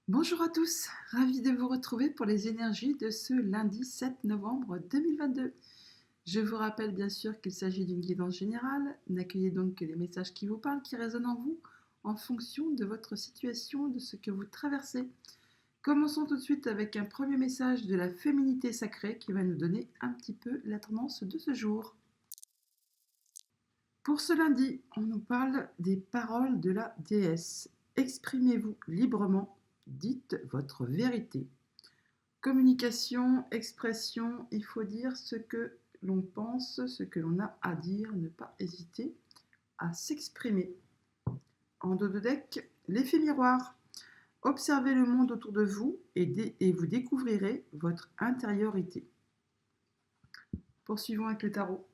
Bonjour à tous, ravi de vous retrouver pour les énergies de ce lundi 7 novembre 2022. Je vous rappelle bien sûr qu'il s'agit d'une guidance générale, n'accueillez donc que les messages qui vous parlent, qui résonnent en vous, en fonction de votre situation, de ce que vous traversez. Commençons tout de suite avec un premier message de la féminité sacrée qui va nous donner un petit peu la tendance de ce jour. Pour ce lundi, on nous parle des paroles de la déesse. Exprimez-vous librement, dites votre vérité. Communication, expression, il faut dire ce que l'on pense, ce que l'on a à dire, ne pas hésiter à s'exprimer. En dos de deck, l'effet miroir. Observez le monde autour de vous et vous découvrirez votre intériorité. Poursuivons avec le tarot.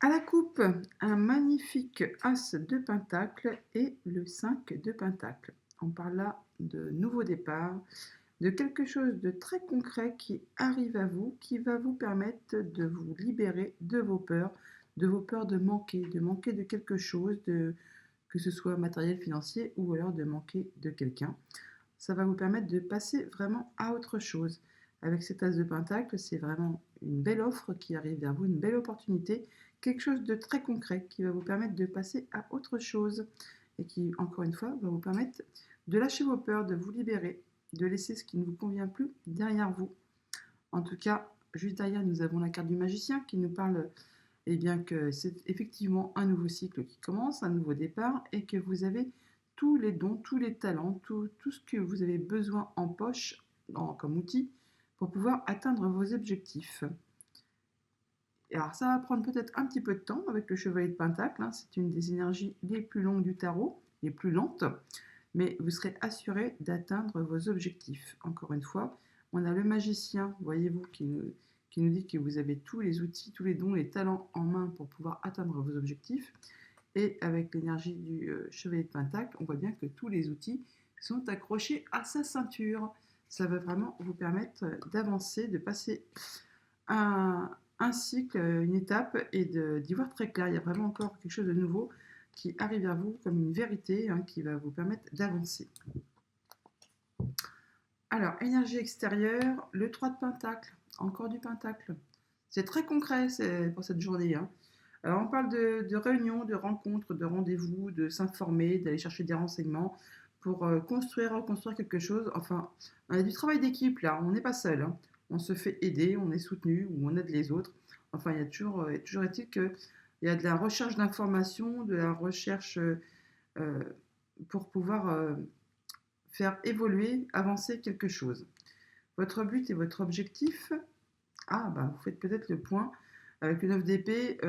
À la coupe, un magnifique as de pentacle et le 5 de pentacle. On parle là de nouveau départ, de quelque chose de très concret qui arrive à vous, qui va vous permettre de vous libérer de vos peurs de manquer de quelque chose, que ce soit matériel, financier ou alors de manquer de quelqu'un. Ça va vous permettre de passer vraiment à autre chose. Avec cet as de pentacle, c'est vraiment une belle offre qui arrive vers vous, une belle opportunité, quelque chose de très concret qui va vous permettre de passer à autre chose et qui, encore une fois, va vous permettre de lâcher vos peurs, de vous libérer, de laisser ce qui ne vous convient plus derrière vous. En tout cas, juste derrière, nous avons la carte du magicien qui nous parle que c'est effectivement un nouveau cycle qui commence, un nouveau départ, et que vous avez tous les dons, tous les talents, tout ce que vous avez besoin en poche, comme outil, pour pouvoir atteindre vos objectifs. Et alors ça va prendre peut-être un petit peu de temps avec le chevalier de Pentacle, hein, c'est une des énergies les plus longues du tarot, les plus lentes, mais vous serez assuré d'atteindre vos objectifs. Encore une fois, on a le magicien, voyez-vous, qui nous dit que vous avez tous les outils, tous les dons, les talents en main pour pouvoir atteindre vos objectifs. Et avec l'énergie du chevalier de Pentacle, on voit bien que tous les outils sont accrochés à sa ceinture. Ça va vraiment vous permettre d'avancer, de passer un cycle, une étape et d'y voir très clair. Il y a vraiment encore quelque chose de nouveau qui arrive à vous comme une vérité, hein, qui va vous permettre d'avancer. Alors, énergie extérieure, le 3 de Pentacle, encore du Pentacle. C'est très concret pour cette journée, hein. Alors, on parle de réunions, de rencontres, de rendez-vous, de s'informer, d'aller chercher des renseignements pour construire, reconstruire quelque chose. Enfin, on a du travail d'équipe là, on n'est pas seul, hein. On se fait aider, on est soutenu ou on aide les autres. Enfin, il y a toujours est-il qu'il y a de la recherche d'informations, de la recherche euh, pour pouvoir faire évoluer, avancer quelque chose. Votre but et votre objectif, vous faites peut-être le point. Avec le 9 d'épée,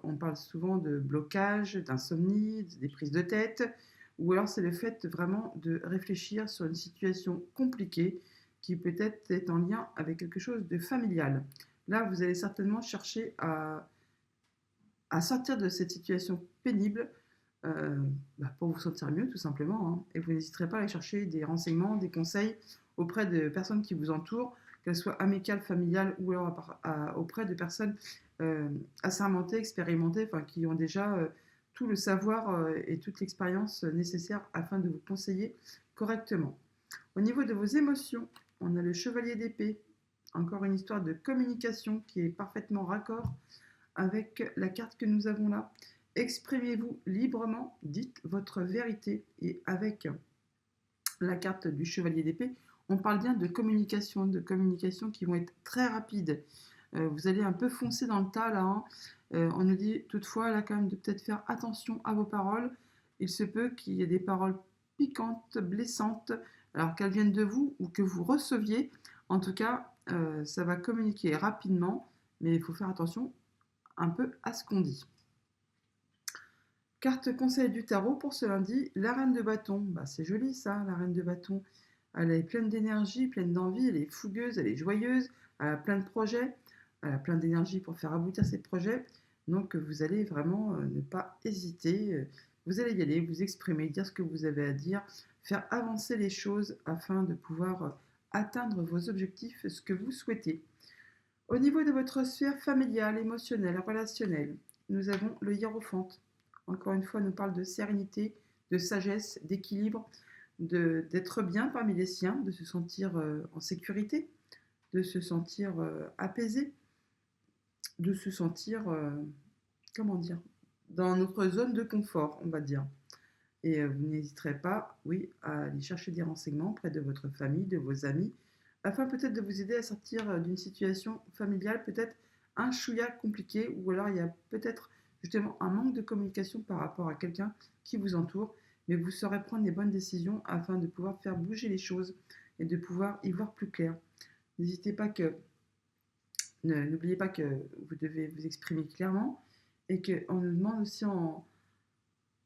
on parle souvent de blocage, d'insomnie, des prises de tête, ou alors c'est le fait vraiment de réfléchir sur une situation compliquée qui peut-être est en lien avec quelque chose de familial. Là, vous allez certainement chercher à sortir de cette situation pénible euh, pour vous sentir mieux tout simplement, hein. Et vous n'hésiterez pas à aller chercher des renseignements, des conseils auprès de personnes qui vous entourent, qu'elles soient amicales, familiales ou alors auprès de personnes assermentées, expérimentées, enfin, qui ont déjà tout le savoir et toute l'expérience nécessaire afin de vous conseiller correctement. Au niveau de vos émotions, on a le chevalier d'épée, encore une histoire de communication qui est parfaitement raccord avec la carte que nous avons là. Exprimez-vous librement, dites votre vérité. Et avec la carte du chevalier d'épée, on parle bien de communication qui vont être très rapides. Vous allez un peu foncer dans le tas là, hein. On nous dit toutefois là quand même de peut-être faire attention à vos paroles. Il se peut qu'il y ait des paroles piquantes, blessantes, alors qu'elles viennent de vous ou que vous receviez. En tout cas, ça va communiquer rapidement, mais il faut faire attention un peu à ce qu'on dit. Carte conseil du tarot pour ce lundi, la reine de bâton. C'est joli ça, la reine de bâton. Elle est pleine d'énergie, pleine d'envie, elle est fougueuse, elle est joyeuse, elle a plein de projets, elle a plein d'énergie pour faire aboutir ses projets. Donc vous allez vraiment ne pas hésiter, vous allez y aller, vous exprimer, dire ce que vous avez à dire, faire avancer les choses afin de pouvoir atteindre vos objectifs, ce que vous souhaitez. Au niveau de votre sphère familiale, émotionnelle, relationnelle, nous avons le hiérophante. Encore une fois, nous parle de sérénité, de sagesse, d'équilibre, d'être bien parmi les siens, de se sentir en sécurité, de se sentir apaisé, de se sentir, comment dire, dans notre zone de confort, on va dire. Et vous n'hésiterez pas, oui, à aller chercher des renseignements auprès de votre famille, de vos amis, afin peut-être de vous aider à sortir d'une situation familiale peut-être un chouïa compliqué, ou alors il y a peut-être justement un manque de communication par rapport à quelqu'un qui vous entoure, mais vous saurez prendre les bonnes décisions afin de pouvoir faire bouger les choses et de pouvoir y voir plus clair. N'hésitez pas que, n'oubliez pas que vous devez vous exprimer clairement et qu'on nous demande aussi en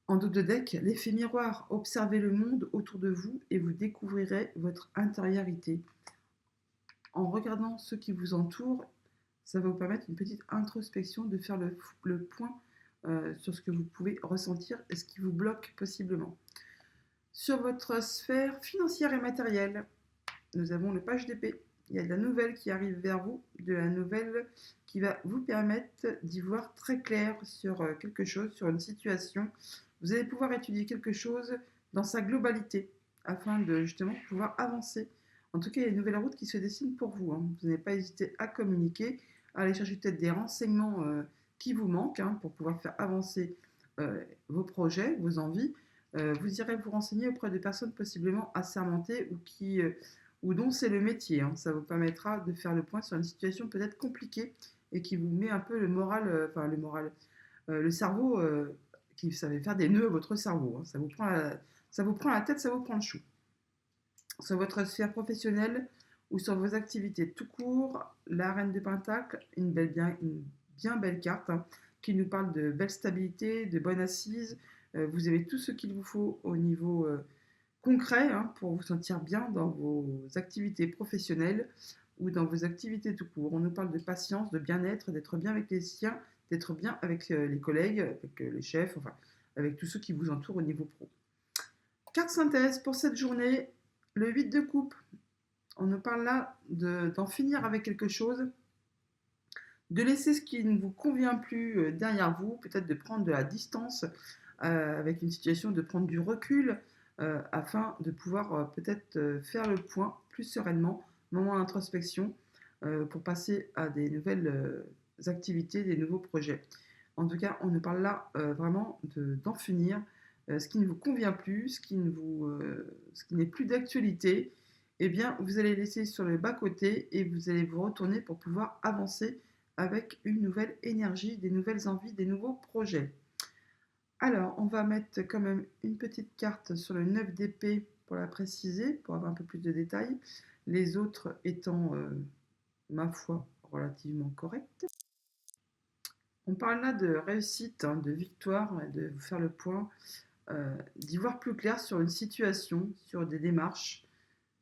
dos de deck, l'effet miroir. Observez le monde autour de vous et vous découvrirez votre intériorité. En regardant ceux qui vous entourent, ça va vous permettre une petite introspection, de faire le point sur ce que vous pouvez ressentir et ce qui vous bloque possiblement. Sur votre sphère financière et matérielle, nous avons le page d'épée. Il y a de la nouvelle qui arrive vers vous, de la nouvelle qui va vous permettre d'y voir très clair sur quelque chose, sur une situation. Vous allez pouvoir étudier quelque chose dans sa globalité afin de justement pouvoir avancer. En tout cas, il y a une nouvelle route qui se dessine pour vous. Vous n'avez pas hésité à communiquer, à aller chercher peut-être des renseignements qui vous manquent pour pouvoir faire avancer vos projets, vos envies. Vous irez vous renseigner auprès de personnes possiblement assermentées ou dont c'est le métier. Ça vous permettra de faire le point sur une situation peut-être compliquée et qui vous met un peu le moral, le cerveau, qui savait faire des nœuds à votre cerveau. Ça vous prend la tête, ça vous prend le chou. Sur votre sphère professionnelle ou sur vos activités tout court, la Reine de Pentacle, une bien belle carte qui nous parle de belle stabilité, de bonne assise. Vous avez tout ce qu'il vous faut au niveau concret pour vous sentir bien dans vos activités professionnelles ou dans vos activités tout court. On nous parle de patience, de bien-être, d'être bien avec les siens, d'être bien avec les collègues, avec les chefs, enfin avec tous ceux qui vous entourent au niveau pro. Carte synthèse pour cette journée, le 8 de coupe. On nous parle là d'en finir avec quelque chose, de laisser ce qui ne vous convient plus derrière vous, peut-être de prendre de la distance avec une situation, de prendre du recul afin de pouvoir peut-être faire le point plus sereinement, moment d'introspection pour passer à des nouvelles activités, des nouveaux projets. En tout cas, on nous parle là vraiment d'en finir, ce qui ne vous convient plus, ce qui n'est plus d'actualité. Eh bien, vous allez laisser sur le bas-côté et vous allez vous retourner pour pouvoir avancer avec une nouvelle énergie, des nouvelles envies, des nouveaux projets. Alors, on va mettre quand même une petite carte sur le 9 d'épée pour la préciser, pour avoir un peu plus de détails. Les autres étant, ma foi, relativement correctes. On parle là de réussite, de victoire, de vous faire le point, d'y voir plus clair sur une situation, sur des démarches,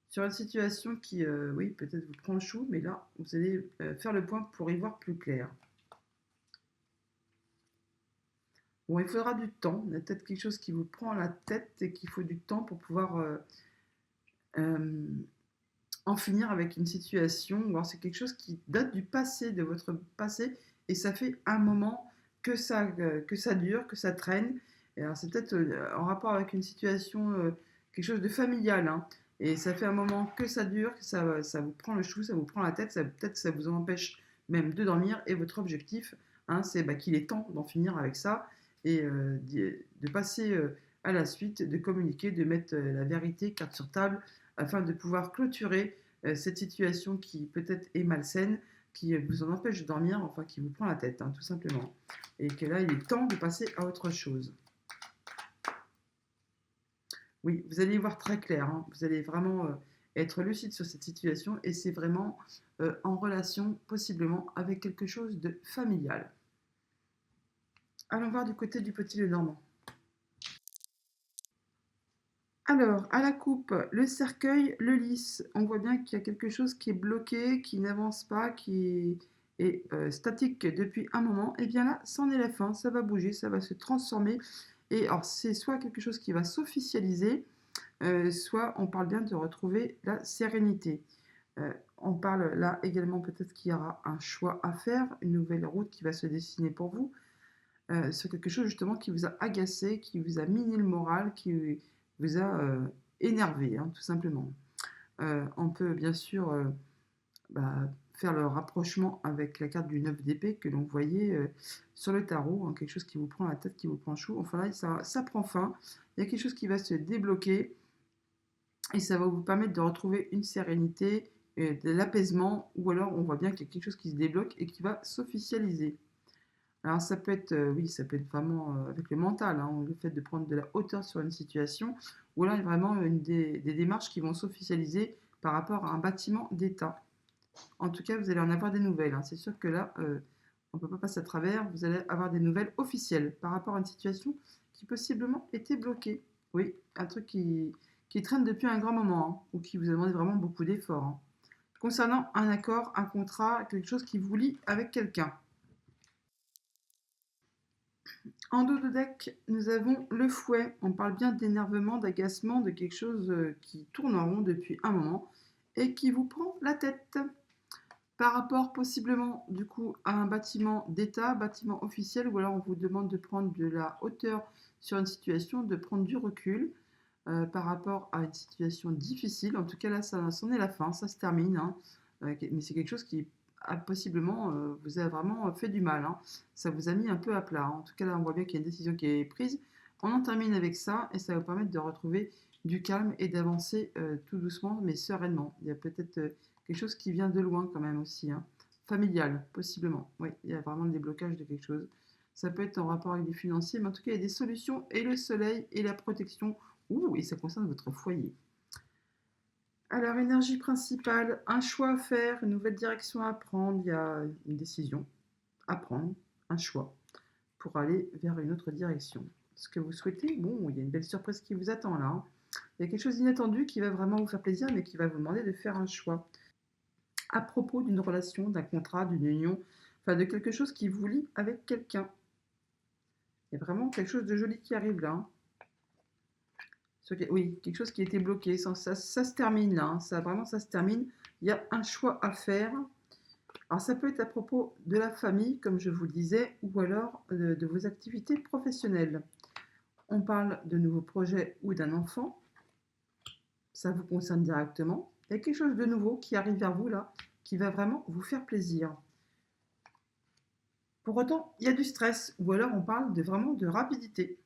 sur une situation qui, oui, peut-être vous prend le chou, mais là, vous allez faire le point pour y voir plus clair. Bon, il faudra du temps. Il y a peut-être quelque chose qui vous prend la tête et qu'il faut du temps pour pouvoir en finir avec une situation. Alors, c'est quelque chose qui date du passé, de votre passé, et ça fait un moment que ça dure, que ça traîne. Et alors, c'est peut-être en rapport avec une situation, quelque chose de familial. Et ça fait un moment que ça dure, que ça vous prend le chou, ça vous prend la tête, peut-être que ça vous empêche même de dormir. Et votre objectif, c'est qu'il est temps d'en finir avec ça et de passer à la suite, de communiquer, de mettre la vérité carte sur table afin de pouvoir clôturer cette situation qui peut-être est malsaine, qui vous en empêche de dormir, enfin qui vous prend la tête, tout simplement. Et que là, il est temps de passer à autre chose. Oui, vous allez y voir très clair, vous allez vraiment être lucide sur cette situation et c'est vraiment en relation possiblement avec quelque chose de familial. Allons voir du côté du petit Lenormand. Alors, à la coupe, le cercueil, le lys. On voit bien qu'il y a quelque chose qui est bloqué, qui n'avance pas, qui est statique depuis un moment. Et bien là, c'en est la fin, ça va bouger, ça va se transformer. Et alors, c'est soit quelque chose qui va s'officialiser, soit on parle bien de retrouver la sérénité. On parle là également peut-être qu'il y aura un choix à faire, une nouvelle route qui va se dessiner pour vous. sur quelque chose justement qui vous a agacé, qui vous a miné le moral, qui vous a énervé, hein, tout simplement. On peut bien sûr faire le rapprochement avec la carte du 9 d'épée que l'on voyait sur le tarot, hein, quelque chose qui vous prend la tête, qui vous prend chaud. Enfin là, ça prend fin. Il y a quelque chose qui va se débloquer et ça va vous permettre de retrouver une sérénité, de l'apaisement, ou alors on voit bien qu'il y a quelque chose qui se débloque et qui va s'officialiser. Alors ça peut être, oui, ça peut être vraiment avec le mental, hein, le fait de prendre de la hauteur sur une situation, ou alors vraiment des démarches qui vont s'officialiser par rapport à un bâtiment d'État. En tout cas, vous allez en avoir des nouvelles, hein. C'est sûr que là, on ne peut pas passer à travers, vous allez avoir des nouvelles officielles par rapport à une situation qui possiblement était bloquée. Oui, un truc qui traîne depuis un grand moment, hein, ou qui vous a demandé vraiment beaucoup d'efforts, hein. Concernant un accord, un contrat, quelque chose qui vous lie avec quelqu'un. En dos de deck, nous avons le fouet. On parle bien d'énervement, d'agacement, de quelque chose qui tourne en rond depuis un moment et qui vous prend la tête. Par rapport possiblement du coup à un bâtiment d'État, bâtiment officiel, ou alors on vous demande de prendre de la hauteur sur une situation, de prendre du recul par rapport à une situation difficile. En tout cas là, ça c'en est la fin, ça se termine, hein. Mais c'est quelque chose qui a possiblement vous a vraiment fait du mal, hein. Ça vous a mis un peu à plat, hein. En tout cas là, on voit bien qu'il y a une décision qui est prise. On en termine avec ça et ça va vous permettre de retrouver du calme et d'avancer tout doucement mais sereinement. Il y a peut-être quelque chose qui vient de loin quand même aussi, hein. Familial, possiblement. Oui, il y a vraiment le déblocage de quelque chose. Ça peut être en rapport avec des financiers, mais en tout cas, il y a des solutions et le soleil et la protection. Ouh, et ça concerne votre foyer. Alors, énergie principale, un choix à faire, une nouvelle direction à prendre, il y a une décision à prendre, un choix pour aller vers une autre direction. Ce que vous souhaitez, bon, il y a une belle surprise qui vous attend là, hein. Il y a quelque chose d'inattendu qui va vraiment vous faire plaisir, mais qui va vous demander de faire un choix à propos d'une relation, d'un contrat, d'une union, enfin de quelque chose qui vous lie avec quelqu'un. Il y a vraiment quelque chose de joli qui arrive là, hein. Oui, quelque chose qui était bloqué, ça se termine là, hein. Ça se termine. Il y a un choix à faire. Alors ça peut être à propos de la famille, comme je vous le disais, ou alors de vos activités professionnelles. On parle de nouveaux projets ou d'un enfant, ça vous concerne directement. Il y a quelque chose de nouveau qui arrive vers vous là, qui va vraiment vous faire plaisir. Pour autant, il y a du stress, ou alors on parle vraiment de rapidité.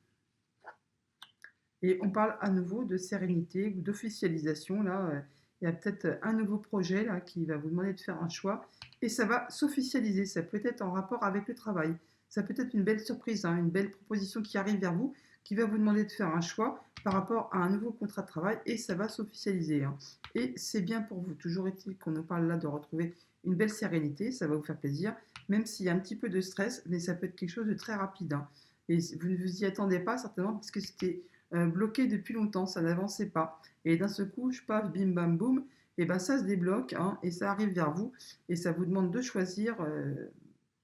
Et on parle à nouveau de sérénité ou d'officialisation. Là, il y a peut-être un nouveau projet là, qui va vous demander de faire un choix et ça va s'officialiser. Ça peut être en rapport avec le travail. Ça peut être une belle surprise, hein, une belle proposition qui arrive vers vous, qui va vous demander de faire un choix par rapport à un nouveau contrat de travail et ça va s'officialiser, hein. Et c'est bien pour vous. Toujours est-il qu'on nous parle là de retrouver une belle sérénité, ça va vous faire plaisir, même s'il y a un petit peu de stress, mais ça peut être quelque chose de très rapide, hein. Et vous ne vous y attendez pas certainement parce que c'était bloqué depuis longtemps, ça n'avançait pas. Et d'un seul coup, je paf, bim bam boum, et ben ça se débloque, hein, et ça arrive vers vous et ça vous demande de choisir,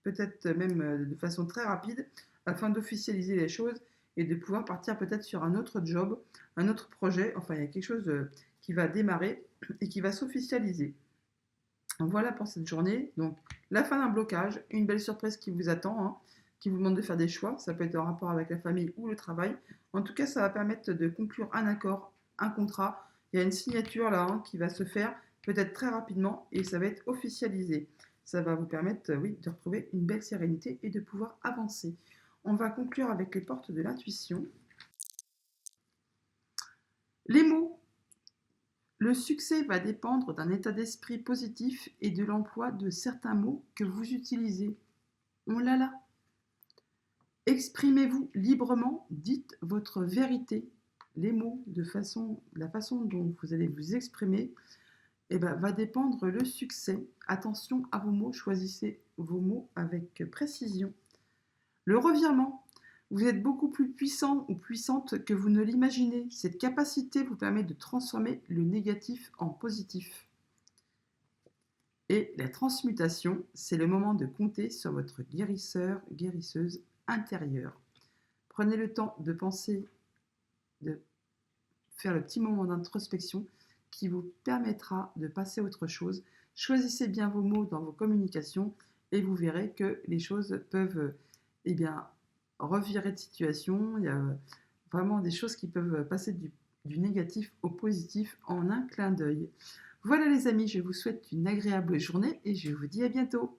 peut-être même de façon très rapide, afin d'officialiser les choses et de pouvoir partir peut-être sur un autre job, un autre projet. Enfin, il y a quelque chose qui va démarrer et qui va s'officialiser. Voilà pour cette journée. Donc, la fin d'un blocage, une belle surprise qui vous attend, hein, qui vous demande de faire des choix. Ça peut être en rapport avec la famille ou le travail. En tout cas, ça va permettre de conclure un accord, un contrat. Il y a une signature là, hein, qui va se faire peut-être très rapidement et ça va être officialisé. Ça va vous permettre, oui, de retrouver une belle sérénité et de pouvoir avancer. On va conclure avec les portes de l'intuition. Les mots. Le succès va dépendre d'un état d'esprit positif et de l'emploi de certains mots que vous utilisez. On l'a là. Exprimez-vous librement, dites votre vérité. Les mots, la façon dont vous allez vous exprimer, va dépendre le succès. Attention à vos mots, choisissez vos mots avec précision. Le revirement. Vous êtes beaucoup plus puissant ou puissante que vous ne l'imaginez. Cette capacité vous permet de transformer le négatif en positif. Et la transmutation, c'est le moment de compter sur votre guérisseur, guérisseuse intérieure. Prenez le temps de penser, de faire le petit moment d'introspection qui vous permettra de passer à autre chose. Choisissez bien vos mots dans vos communications et vous verrez que les choses peuvent revirer de situation. Il y a vraiment des choses qui peuvent passer du négatif au positif en un clin d'œil. Voilà les amis, je vous souhaite une agréable journée et je vous dis à bientôt.